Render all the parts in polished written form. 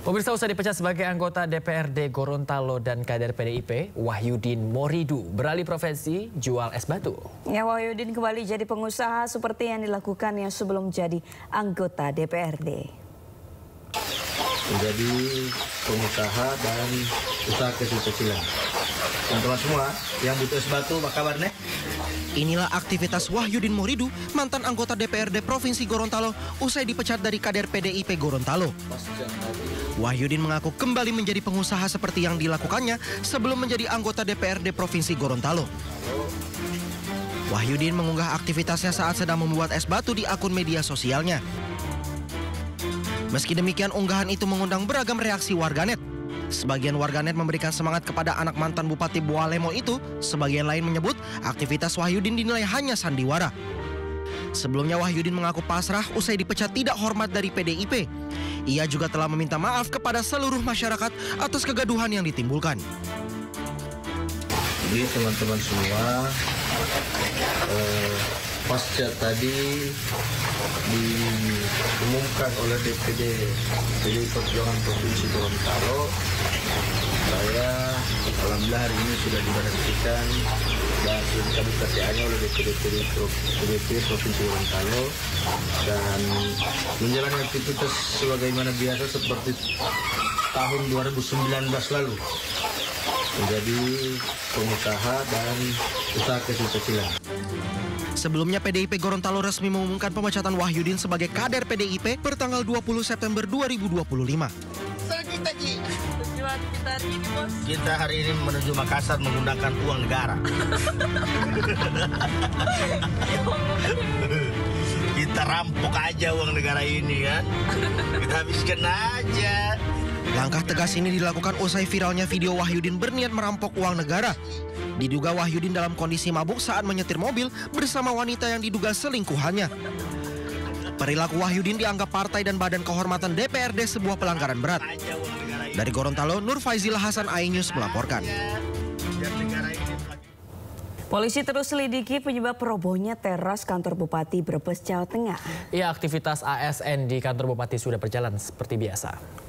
Pemirsa, usai dipecat sebagai anggota DPRD Gorontalo dan kader PDIP, Wahyudin Moridu beralih profesi jual es batu. Ya, Wahyudin kembali jadi pengusaha seperti yang dilakukannya sebelum jadi anggota DPRD. Menjadi pengusaha dan usaha kecil-kecilan. Teman-teman semua yang butuh es batu, apa kabarnya? Inilah aktivitas Wahyudin Moridu, mantan anggota DPRD Provinsi Gorontalo, usai dipecat dari kader PDIP Gorontalo. Wahyudin mengaku kembali menjadi pengusaha seperti yang dilakukannya sebelum menjadi anggota DPRD Provinsi Gorontalo. Wahyudin mengunggah aktivitasnya saat sedang membuat es batu di akun media sosialnya. Meski demikian, unggahan itu mengundang beragam reaksi warganet. Sebagian warganet memberikan semangat kepada anak mantan Bupati Boalemo itu, sebagian lain menyebut aktivitas Wahyudin dinilai hanya sandiwara. Sebelumnya Wahyudin mengaku pasrah usai dipecat tidak hormat dari PDIP. Ia juga telah meminta maaf kepada seluruh masyarakat atas kegaduhan yang ditimbulkan. Jadi teman-teman semua, pasca tadi diumumkan oleh DPD PDI Perjuangan Provinsi Gorontalo, saya alhamdulillah hari ini sudah diberhentikan dan sudah dicabut KTA-nya oleh DPD Provinsi Gorontalo dan menjalani aktivitas sebagaimana biasa seperti tahun 2019 lalu, menjadi pengusaha dan usaha kecil-kecilan. Sebelumnya PDIP Gorontalo resmi mengumumkan pemecatan Wahyudin sebagai kader PDIP pertanggal 20 September 2025. Kita hari ini menuju Makassar menggunakan uang negara. Kita rampok aja uang negara ini kan. Kita habiskan aja. Langkah tegas ini dilakukan usai viralnya video Wahyudin berniat merampok uang negara. Diduga Wahyudin dalam kondisi mabuk saat menyetir mobil bersama wanita yang diduga selingkuhannya. Perilaku Wahyudin dianggap partai dan badan kehormatan DPRD sebuah pelanggaran berat. Dari Gorontalo, Nur Faizil Hasan, iNews melaporkan. Polisi terus selidiki penyebab robohnya teras kantor Bupati Brebes, Jawa Tengah. Ya, aktivitas ASN di kantor Bupati sudah berjalan seperti biasa.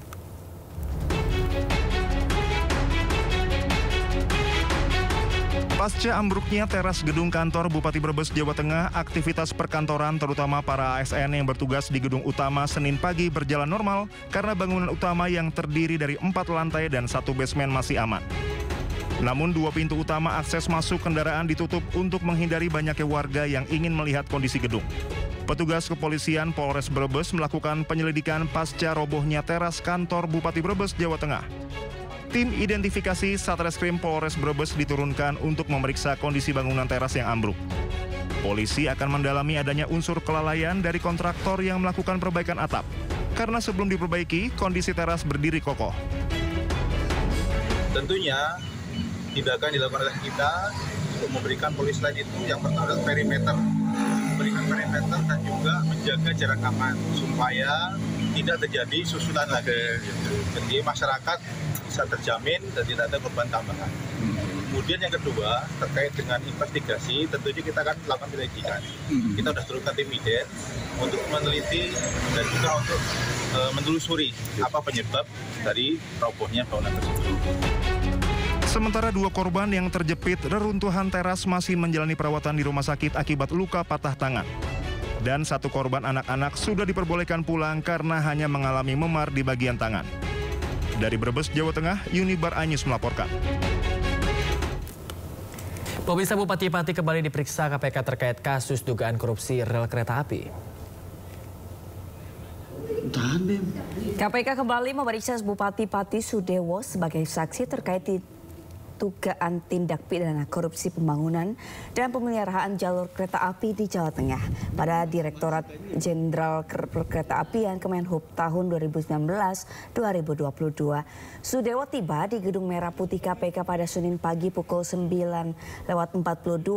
Pasca ambruknya teras gedung kantor Bupati Brebes, Jawa Tengah, aktivitas perkantoran terutama para ASN yang bertugas di gedung utama Senin pagi berjalan normal karena bangunan utama yang terdiri dari 4 lantai dan 1 basement masih aman. Namun 2 pintu utama akses masuk kendaraan ditutup untuk menghindari banyaknya warga yang ingin melihat kondisi gedung. Petugas kepolisian Polres Brebes melakukan penyelidikan pasca robohnya teras kantor Bupati Brebes, Jawa Tengah. Tim identifikasi Satreskrim Polres Brebes diturunkan untuk memeriksa kondisi bangunan teras yang ambruk. Polisi akan mendalami adanya unsur kelalaian dari kontraktor yang melakukan perbaikan atap, karena sebelum diperbaiki, kondisi teras berdiri kokoh. Tentunya tindakan dilakukan oleh kita untuk memberikan polis lain itu yang pertama adalah perimeter. Memberikan perimeter dan juga menjaga jarak aman supaya tidak terjadi susulan lagi. Jadi masyarakat bisa terjamin dan tidak ada korban tambahan. Kemudian yang kedua, terkait dengan investigasi, tentunya kita akan melakukan penyelidikan. Kita sudah turunkan tim ident untuk meneliti dan juga untuk menelusuri apa penyebab dari robohnya bangunan tersebut. Sementara 2 korban yang terjepit reruntuhan teras masih menjalani perawatan di rumah sakit akibat luka patah tangan. Dan 1 korban anak-anak sudah diperbolehkan pulang karena hanya mengalami memar di bagian tangan. Dari Brebes, Jawa Tengah, Unibar iNews melaporkan. Pemirsa, Bupati Pati kembali diperiksa KPK terkait kasus dugaan korupsi rel kereta api. KPK kembali memeriksa Bupati Pati Sudewo sebagai saksi terkait dugaan tindak pidana korupsi pembangunan dan pemeliharaan jalur kereta api di Jawa Tengah pada Direktorat Jenderal Perkereta Apian Kemenhub tahun 2019-2022. Sudewo tiba di Gedung Merah Putih KPK pada Senin pagi pukul 9:42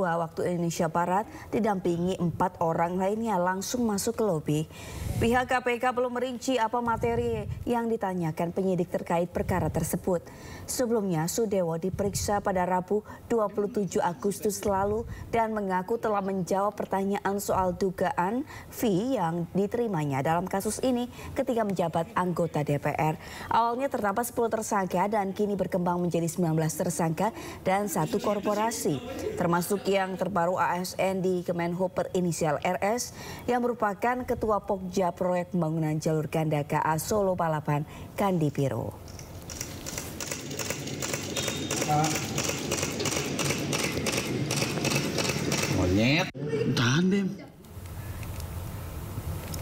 waktu Indonesia Barat, didampingi 4 orang lainnya langsung masuk ke lobi. Pihak KPK belum merinci apa materi yang ditanyakan penyidik terkait perkara tersebut. Sebelumnya Sudewo diperiksa diperiksa pada Rabu 27 Agustus lalu dan mengaku telah menjawab pertanyaan soal dugaan fee yang diterimanya dalam kasus ini ketika menjabat anggota DPR. Awalnya terdapat 10 tersangka dan kini berkembang menjadi 19 tersangka dan 1 korporasi, termasuk yang terbaru ASN di Kemenhub berinisial RS yang merupakan Ketua Pokja Proyek Pembangunan Jalur Ganda KA Solo Balapan Kandipiro. Monyet, tahan Bem.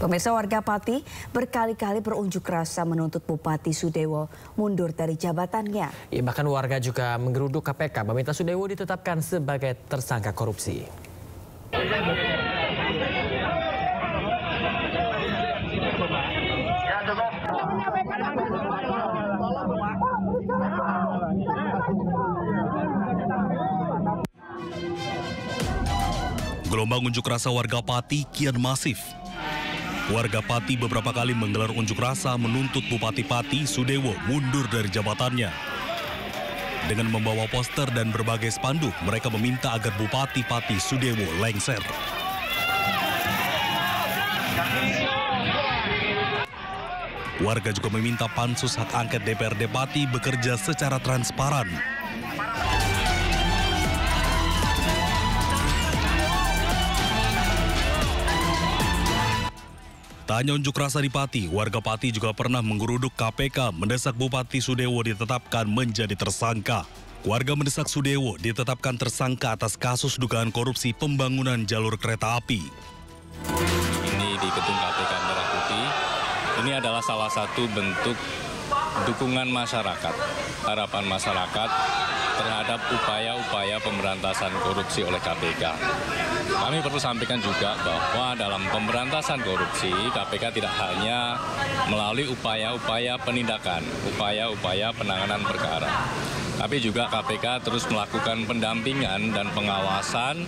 Pemirsa, warga Pati berkali-kali berunjuk rasa menuntut Bupati Sudewo mundur dari jabatannya. Ya, bahkan warga juga menggeruduk KPK meminta Sudewo ditetapkan sebagai tersangka korupsi. Gelombang unjuk rasa warga Pati kian masif. Warga Pati beberapa kali menggelar unjuk rasa menuntut Bupati Pati Sudewo mundur dari jabatannya. Dengan membawa poster dan berbagai spanduk, mereka meminta agar Bupati Pati Sudewo lengser. Warga juga meminta Pansus Hak Angket DPRD Pati bekerja secara transparan. Tak hanya unjuk rasa di Pati, warga Pati juga pernah menggeruduk KPK mendesak Bupati Sudewo ditetapkan menjadi tersangka. Warga mendesak Sudewo ditetapkan tersangka atas kasus dugaan korupsi pembangunan jalur kereta api. Ini di gedung KPK Merah Putih, ini adalah salah satu bentuk dukungan masyarakat, harapan masyarakat terhadap upaya-upaya pemberantasan korupsi oleh KPK. Kami perlu sampaikan juga bahwa dalam pemberantasan korupsi, KPK tidak hanya melalui upaya-upaya penindakan, upaya-upaya penanganan perkara, tapi juga KPK terus melakukan pendampingan dan pengawasan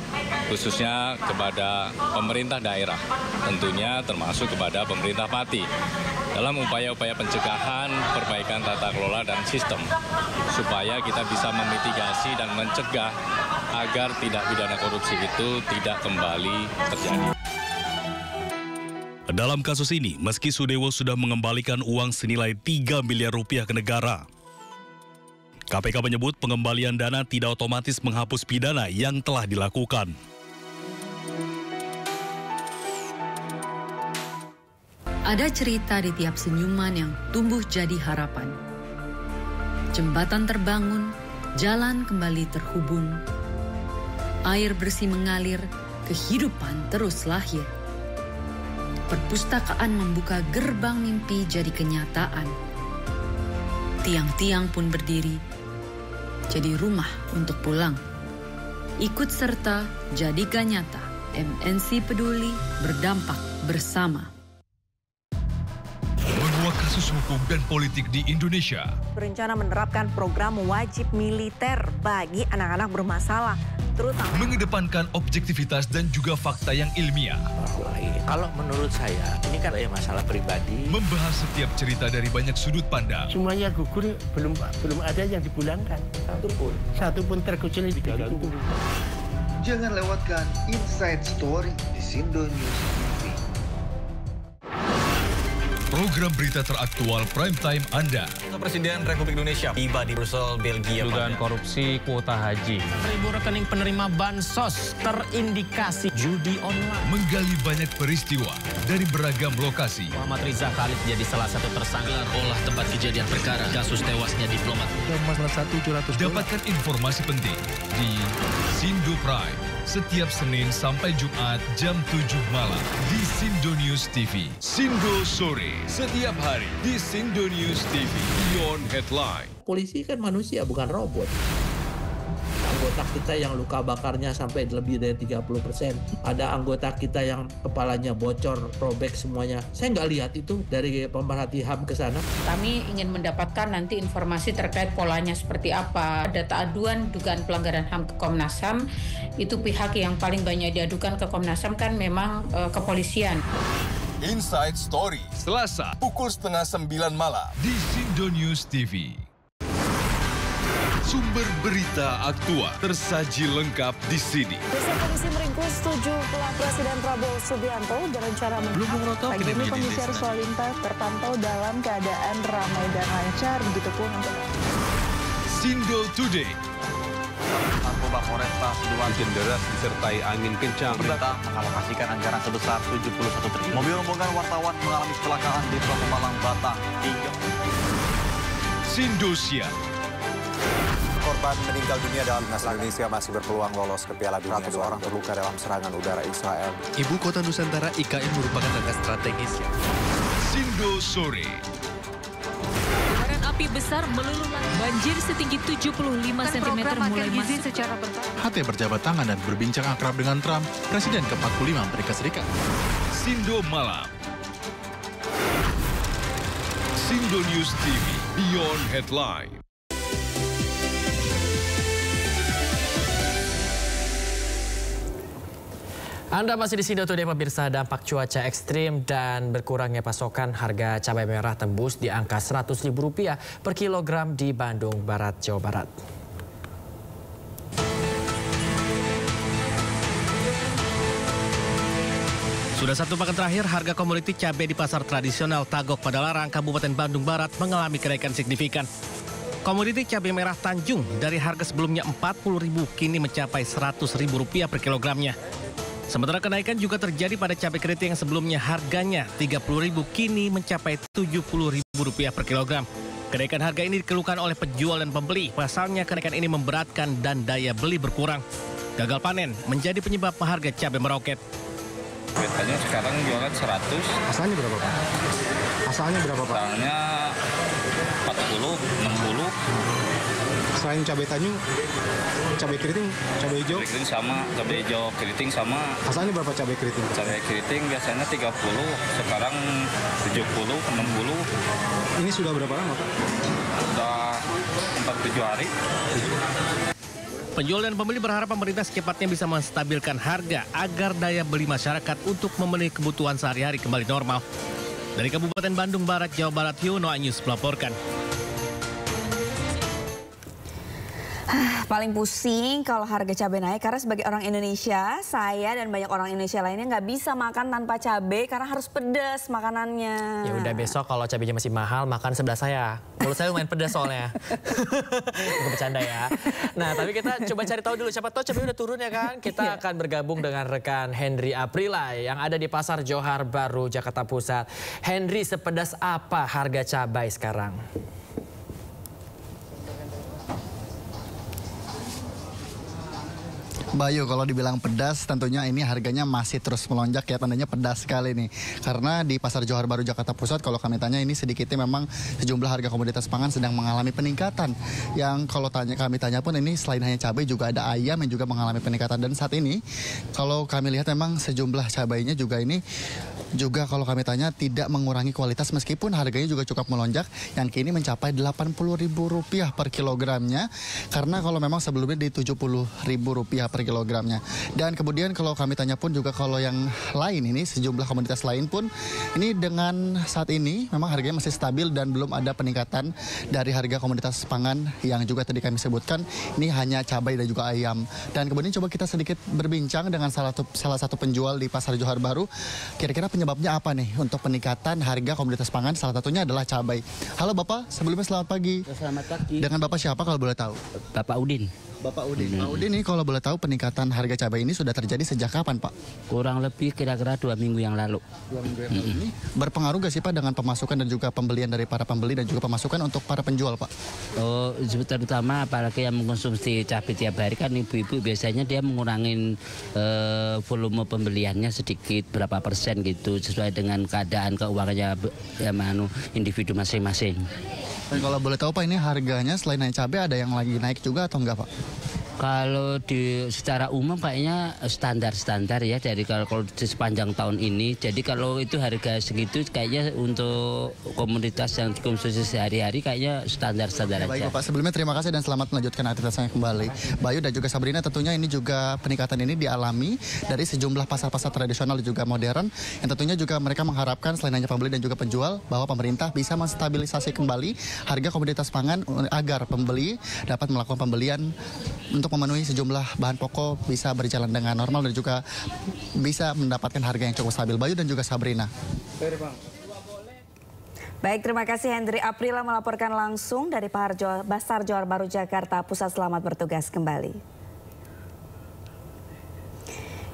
khususnya kepada pemerintah daerah, tentunya termasuk kepada pemerintah Pati, dalam upaya-upaya pencegahan, perbaikan tata kelola dan sistem, supaya kita bisa memitigasi dan mencegah agar tindak pidana korupsi itu tidak kembali terjadi. Dalam kasus ini, meski Sudewo sudah mengembalikan uang senilai 3 miliar rupiah ke negara, KPK menyebut pengembalian dana tidak otomatis menghapus pidana yang telah dilakukan. Ada cerita di tiap senyuman yang tumbuh jadi harapan. Jembatan terbangun, jalan kembali terhubung. Air bersih mengalir, kehidupan terus lahir. Perpustakaan membuka gerbang mimpi jadi kenyataan. Tiang-tiang pun berdiri, jadi rumah untuk pulang. Ikut serta, jadikan nyata. MNC Peduli, berdampak bersama. Menguak kasus hukum dan politik di Indonesia. Berencana menerapkan program wajib militer bagi anak-anak bermasalah, terutama mengedepankan objektivitas dan juga fakta yang ilmiah. Kalau menurut saya, ini kan masalah pribadi. Membahas setiap cerita dari banyak sudut pandang. Semuanya gugur, belum ada yang dipulangkan. Satu pun terkecuali diganggu. Jangan lewatkan Inside Story di Sindo News TV. Program berita teraktual prime time Anda. Presiden Republik Indonesia tiba di Brussel, Belgia. Dugaan korupsi kuota haji. 1.000 rekening penerima bansos terindikasi judi online. Menggali banyak peristiwa dari beragam lokasi. Muhammad Riza Khalid jadi salah satu tersangka olah tempat kejadian perkara kasus tewasnya diplomat. Dapatkan informasi penting di Sindo Prime. Setiap Senin sampai Jumat jam 7 malam di Sindo News TV. Sindo Sore setiap hari di Sindo News TV. Beyond Headline. Polisi kan manusia, bukan robot. Anggota kita yang luka bakarnya sampai lebih dari 30%. Ada anggota kita yang kepalanya bocor, robek semuanya. Saya nggak lihat itu dari pemerhati HAM ke sana. Kami ingin mendapatkan nanti informasi terkait polanya seperti apa. Data aduan dugaan pelanggaran HAM ke Komnas HAM, itu pihak yang paling banyak diadukan ke Komnas HAM kan memang kepolisian. Inside Story, Selasa, pukul 8:30 malam di Sindo News TV. Sumber berita aktual tersaji lengkap di sini. Desa polisi meringkus 7 pelaku Presiden Prabowo Subianto berencana menangkap. Pagi ini kondisi arus lalu lintas terpantau dalam keadaan ramai dan lancar, begitupun untuk Sindo Today. Narkoba Polresta Sidoarjo hujan deras disertai angin kencang. Pemerintah mengalokasikan anggaran sebesar 71 triliun. Mobil rombongan wartawan mengalami kecelakaan di Pulau Pemalang, Batang. Sindosia. Korban meninggal dunia dalam timnas Indonesia masih berpeluang lolos ke Piala Dunia. 2 orang terluka dalam serangan udara Israel. Ibu kota Nusantara IKN merupakan langkah strategis. Sindo Sore. Kobaran api besar meluluh banjir setinggi 75 cm mulai masuk. HT berjabat tangan dan berbincang akrab dengan Trump, Presiden ke-45 Amerika Serikat. Sindo Malam. Sindo News TV, Beyond Headline. Anda masih di Sindo Today, pemirsa. Dampak cuaca ekstrim dan berkurangnya pasokan, harga cabai merah tembus di angka Rp100.000 per kilogram di Bandung Barat, Jawa Barat. Sudah 1 pekan terakhir, harga komoditi cabai di pasar tradisional Tagok Padalarang, Kabupaten Bandung Barat mengalami kenaikan signifikan. Komoditi cabai merah Tanjung dari harga sebelumnya Rp40.000 kini mencapai Rp100.000 per kilogramnya. Sementara kenaikan juga terjadi pada cabai keriting yang sebelumnya harganya Rp30.000 kini mencapai Rp70.000 per kilogram. Kenaikan harga ini dikeluhkan oleh penjual dan pembeli. Pasalnya kenaikan ini memberatkan dan daya beli berkurang. Gagal panen menjadi penyebab harga cabai meroket. Biasanya sekarang jualan 100. Asalnya berapa, Pak? Asalnya berapa, Pak? Asalnya 40, 60. Selain cabai Tanjung, cabai keriting, cabai hijau? Cabai keriting sama, cabai hijau keriting sama. Asalnya berapa cabai keriting? Cabai keriting biasanya 30, sekarang 70, 60. Ini sudah berapa lama, Pak? Sudah 47 hari. Penjual dan pembeli berharap pemerintah secepatnya bisa menstabilkan harga agar daya beli masyarakat untuk memenuhi kebutuhan sehari-hari kembali normal. Dari Kabupaten Bandung Barat, Jawa Barat, Yuno Anyus melaporkan. Paling pusing kalau harga cabai naik karena sebagai orang Indonesia, saya dan banyak orang Indonesia lainnya nggak bisa makan tanpa cabai karena harus pedas makanannya. Ya udah, besok kalau cabainya masih mahal makan sebelah saya. Mulut saya lumayan pedas soalnya. Bukan bercanda ya. Nah, tapi kita coba cari tahu dulu, siapa tahu cabai udah turun ya kan. Kita akan bergabung dengan rekan Henry Aprila yang ada di Pasar Johar Baru, Jakarta Pusat. Henry, sepedas apa harga cabai sekarang? Bayu, kalau dibilang pedas tentunya ini harganya masih terus melonjak ya, tandanya pedas sekali nih. Karena di Pasar Johar Baru Jakarta Pusat kalau kami tanya ini sedikitnya memang sejumlah harga komoditas pangan sedang mengalami peningkatan. Yang kalau kami tanya pun ini selain hanya cabai juga ada ayam yang juga mengalami peningkatan. Dan saat ini kalau kami lihat memang sejumlah cabainya juga ini juga kalau kami tanya tidak mengurangi kualitas meskipun harganya juga cukup melonjak yang kini mencapai Rp80.000 per kilogramnya. Karena kalau memang sebelumnya di Rp70.000 per kilogramnya. Dan kemudian kalau kami tanya pun juga kalau yang lain ini sejumlah komoditas lain pun ini dengan saat ini memang harganya masih stabil dan belum ada peningkatan dari harga komoditas pangan yang juga tadi kami sebutkan. Ini hanya cabai dan juga ayam. Dan kemudian coba kita sedikit berbincang dengan salah satu penjual di Pasar Johar Baru. Kira-kira penyebabnya apa nih untuk peningkatan harga komoditas pangan? Salah satunya adalah cabai. Halo Bapak, sebelumnya selamat pagi. Selamat pagi. Dengan Bapak siapa kalau boleh tahu? Bapak Udin. Bapak Udin. Pak Udin ini kalau boleh tahu peningkatan harga cabai ini sudah terjadi sejak kapan, Pak? Kurang lebih kira-kira 2 minggu yang lalu. 2 minggu yang lalu ini berpengaruh gak sih Pak dengan pemasukan dan juga pembelian dari para pembeli dan juga pemasukan untuk para penjual, Pak? Oh, terutama apalagi yang mengkonsumsi cabai tiap hari kan ibu-ibu biasanya dia mengurangin volume pembeliannya sedikit berapa persen gitu sesuai dengan keadaan keuangannya ya, individu masing-masing. Dan kalau boleh tahu Pak, ini harganya selain naik cabai ada yang lagi naik juga atau enggak, Pak? Kalau secara umum kayaknya standar-standar ya dari kalau di sepanjang tahun ini. Jadi kalau itu harga segitu kayaknya untuk komunitas yang dikonsumsi sehari-hari kayaknya standar-standar aja. Baik Bapak, sebelumnya terima kasih dan selamat melanjutkan aktivitasnya kembali. Bayu dan juga Sabrina, tentunya ini juga peningkatan ini dialami dari sejumlah pasar-pasar tradisional dan juga modern yang tentunya juga mereka mengharapkan selain hanya pembeli dan juga penjual bahwa pemerintah bisa menstabilisasi kembali harga komoditas pangan agar pembeli dapat melakukan pembelian untuk memenuhi sejumlah bahan pokok bisa berjalan dengan normal dan juga bisa mendapatkan harga yang cukup stabil. Bayu dan juga Sabrina. Baik, terima kasih Hendri Aprila melaporkan langsung dari Pasar Johar Baru Jakarta Pusat. Selamat bertugas kembali.